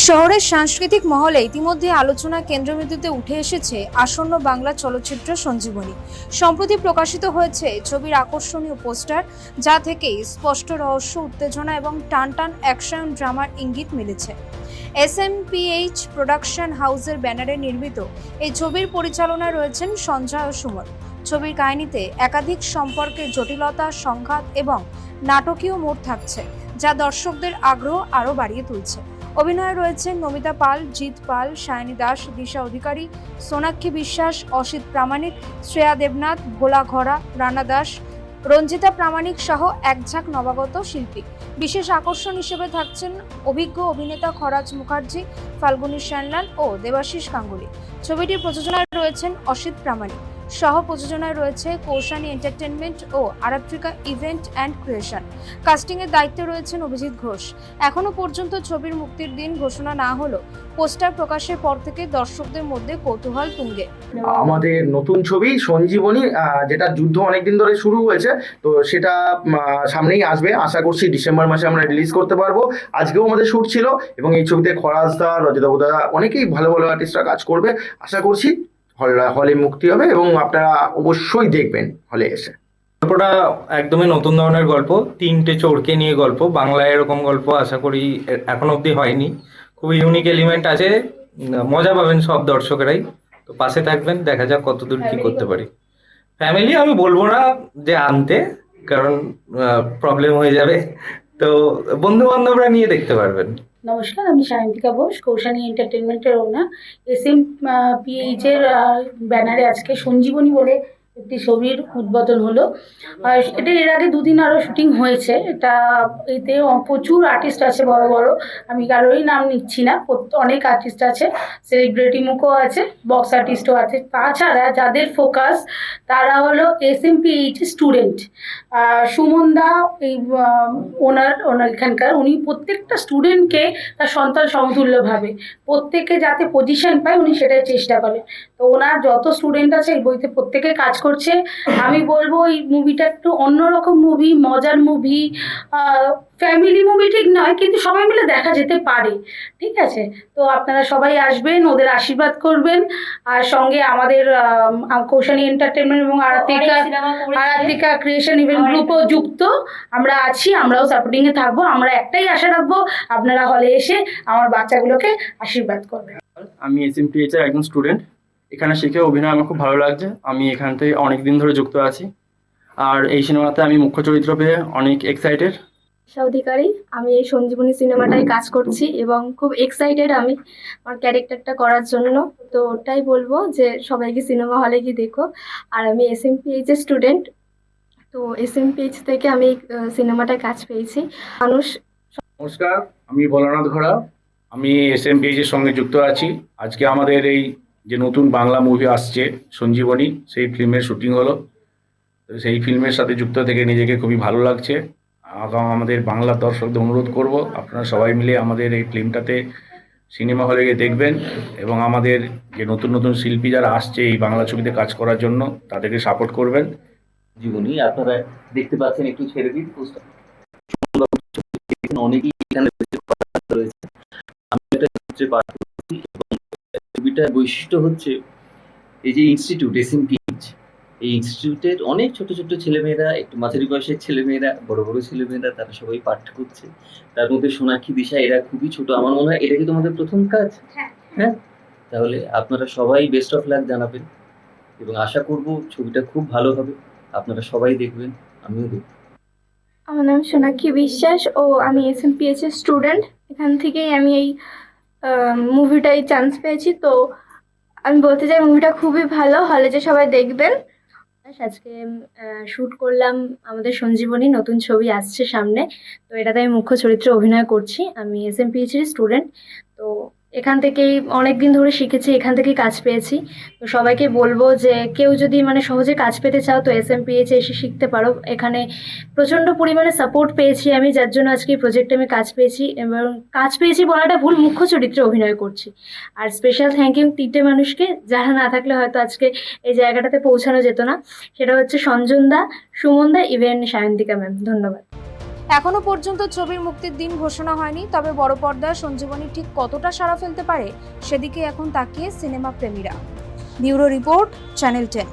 শহরের সাংস্কৃতিক মহলে ইতিমধ্যে আলোচনা কেন্দ্রবিন্দুতে উঠে এসেছে আসন্ন বাংলা চলচ্চিত্র সঞ্জীবনী। সম্প্রতি প্রকাশিত হয়েছে ছবির আকর্ষণীয় পোস্টার, যা থেকে স্পষ্ট রহস্য, উত্তেজনা এবং টানটান অ্যাকশন ড্রামার ইঙ্গিত মিলেছে। SMPH প্রোডাকশন হাউসের ব্যানারে নির্মিত এই ছবির পরিচালনায় রয়েছেন সঞ্জয় ও সুমন। ছবির কাহিনীতে একাধিক সম্পর্কের জটিলতা, সংঘাত এবং নাটকীয় মোড় থাকছে, যা দর্শকদের আগ্রহ আরও বাড়িয়ে তুলছে। অভিনয়ে রয়েছেন নমিতা পাল, জিৎ পাল, সায়নী দাস, দিশা অধিকারী, সোনাক্ষী বিশ্বাস, অসিত প্রামাণিক, শ্রেয়া দেবনাথ, ভোলা ঘরা, রানা দাস, রঞ্জিতা প্রামাণিক সহ একঝাঁক নবাগত শিল্পী। বিশেষ আকর্ষণ হিসেবে থাকছেন অভিজ্ঞ অভিনেতা খরাজ মুখার্জি, ফাল্গুনী শ্যানলাল ও দেবাশিস গাঙ্গুলি। ছবিটির প্রযোজনায় রয়েছেন অসিত প্রামাণিক, সহ প্রযোজনায় রয়েছে কৌশানী এন্টারটেনমেন্ট ও আরাত্রিকা ইভেন্ট অ্যান্ড ক্রিয়েশন। কাস্টিংয়ের দায়িত্বে রয়েছেন অভিজিৎ ঘোষ। এখনো পর্যন্ত ছবির মুক্তির দিন ঘোষণা না হলেও পোস্টার প্রকাশের পর থেকে দর্শকদের মধ্যে কৌতূহল তুঙ্গে। আমাদের নতুন ছবি সঞ্জীবনী, যেটা যুদ্ধ অনেকদিন ধরে শুরু হয়েছে, তো সেটা সামনেই আসবে। আশা করছি ডিসেম্বর মাসে আমরা রিলিজ করতে পারবো। আজকেও আমাদের শুট ছিল এবং এই ছবিতে খরাজদা, রজিতা বোদা অনেকেই ভালো ভালো আর্টিস্টরা কাজ করবে। আশা করছি হলে মুক্তি হবে এবং আপনারা অবশ্যই দেখবেন হলে এসে। গল্পটা একদমই নতুন ধরনের গল্প, তিনটে চোরকে নিয়ে গল্প। বাংলায় এরকম গল্প আশা করি এখন অবধি হয়নি। খুবই ইউনিক এলিমেন্ট আছে, মজা পাবেন সব দর্শকেরাই। তো পাশে থাকবেন, দেখা যাক কতদূর কি করতে পারি। ফ্যামিলি আমি বলবো না যে আনতে, কারণ প্রবলেম হয়ে যাবে। তো বন্ধু বান্ধবরা নিয়ে দেখতে পারবেন। নমস্কার, আমি সায়ন্তিকা বোস, কৌশানী এন্টারটেনমেন্টের ওনার। SMPH এর ব্যানারে আজকে সঞ্জীবনী বলে একটি ছবির উদ্বোধন হলো। এটা এর আগে দুদিন আরও শুটিং হয়েছে। এতে প্রচুর আর্টিস্ট আছে, বড় বড়, আমি কারোরই নাম নিচ্ছি না। অনেক আর্টিস্ট আছে, সেলিব্রিটি মুখও আছে, বক্স আর্টিস্টও আছে। তাছাড়া যাদের ফোকাস তারা হলো SMPH স্টুডেন্ট। সুমন দা এই ওনার এখানকার, উনি প্রত্যেকটা স্টুডেন্টকে তার সন্তান সমতুল্য ভাবে, প্রত্যেকে যাতে পজিশন পায় উনি সেটাই চেষ্টা করেন। তো ওনার যত স্টুডেন্ট আছে এই বইতে প্রত্যেকে কাজ করছে। আমি বলবো এই মুভিটা একটু অন্যরকম মুভি, মজার মুভি, ফ্যামিলি মুভি ঠিক নয়, কিন্তু সবাই মিলে দেখা যেতে পারে। ঠিক আছে, তো আপনারা সবাই আসবেন, ওদের আশীর্বাদ করবেন। আর সঙ্গে আমাদের কৌশানী এন্টারটেনমেন্ট এবং আরাত্রিকা ক্রিয়েশন ইভেন্ট গ্রুপও যুক্ত। আমরা আছি, আমরাও সাপোর্টিংয়ে থাকবো। আমরা একটাই আশা রাখবো, আপনারা হলে এসে আমার বাচ্চাগুলোকে আশীর্বাদ করবেন। আমি SMPH এর একজন স্টুডেন্ট। এখানে শিখে অভিনয় আমার খুব ভালো লাগছে। আমি এখান থেকে অনেক দিন ধরে যুক্ত আছি, আর এই সিনেমাতে আমি মুখ্য চরিত্র পেয়ে অনেক এক্সাইটেড। অধিকারী, আমি এই সঞ্জীবনী সিনেমাটায় কাজ করছি এবং খুব এক্সাইটেড আমি আমার ক্যারেক্টারটা করার জন্য। তো ওটাই বলবো যে সবাইকে সিনেমা হলে গিয়ে দেখো। আর আমি SMPH এর স্টুডেন্ট, তো SMPH থেকে আমি সিনেমাটায় কাজ পেয়েছি। মানুষ। নমস্কার, আমি ভোলানাথ ঘোড়া, আমি SMPH এর সঙ্গে যুক্ত আছি। আজকে আমাদের এই যে নতুন বাংলা মুভি আসছে সঞ্জীবনী, সেই ফিল্মের শুটিং হলো। তো সেই ফিল্মের সাথে যুক্ত থেকে নিজেকে খুবই ভালো লাগছে। আমাদের বাংলার দর্শকদের অনুরোধ করব, আপনারা সবাই মিলে আমাদের এই ফিল্মটাতে সিনেমা হলে গিয়ে দেখবেন এবং আমাদের যে নতুন নতুন শিল্পী যারা আসছে এই বাংলা ছবিতে কাজ করার জন্য তাদেরকে সাপোর্ট করবেন। জীবনী আপনারা দেখতে পাচ্ছেন, একটু ছেড়ে দিন পোস্টার। অনেকেই এখানে রয়েছে, আমি একটা সূত্রে পাঠ করছি এবং ছবিটার বৈশিষ্ট্য হচ্ছে এই যে ইনস্টিটিউট SMPH, এই ইনস্টিটিউটের অনেক ছোট ছোট ছেলেমেয়েরা, একটু মাঝারি বয়সের ছেলেমেয়েরা, বড় বড় ছেলেমেয়েরা, তারা সবাই পাঠ করছে। তার মধ্যে সোনাক্ষী, দিশা, এরা খুবই ছোট। আমার মনে হয় এটা কি তোমাদের প্রথম কাজ? হ্যাঁ, তাহলে আপনারা সবাই বেস্ট অফ লাক জানাবেন এবং আশা করব ছবিটা খুব ভালো হবে। আপনারা সবাই দেখবেন, আমিও দেখব। আমার নাম সোনাক্ষী বিশ্বাস ও আমি SMPH এর স্টুডেন্ট। এখান থেকেই আমি এই মুভিটাই চান্স পেয়েছি। তো আমি বলতে চাই মুভিটা খুবই ভালো, হলে যে সবাই দেখবেন। আজকে শ্যুট করলাম আমাদের সঞ্জীবনী, নতুন ছবি আসছে সামনে। তো এটাতে আমি মুখ্য চরিত্রে অভিনয় করছি। আমি SMPH এর স্টুডেন্ট, তো এখান থেকেই অনেক দিন ধরে শিখেছি, এখান থেকেই কাজ পেয়েছি। তো সবাইকে বলবো যে কেউ যদি সহজে কাজ পেতে চাও তো SMPH এসে শিখতে পারো। এখানে প্রচণ্ড পরিমাণে সাপোর্ট পেয়েছি আমি, যার জন্য আজকে এই প্রজেক্টে আমি কাজ পেয়েছি। এবং কাজ পেয়েছি বলাটা ভুল, মুখ্য চরিত্রে অভিনয় করছি। আর স্পেশাল থ্যাংক ইউ তিনটে মানুষকে, যারা না থাকলে হয়তো আজকে এই জায়গাটাতে পৌঁছানো যেত না। সেটা হচ্ছে সঞ্জন দা, সুমন দা, ইভেন সায়ন্তিকা ম্যাম। ধন্যবাদ। এখনো পর্যন্ত ছবির মুক্তির দিন ঘোষণা হয়নি, তবে বড় পর্দায় সঞ্জীবনী ঠিক কতটা সাড়া ফেলতে পারে সেদিকে এখন তাকিয়ে সিনেমা প্রেমীরা। Bureau report, channel 10।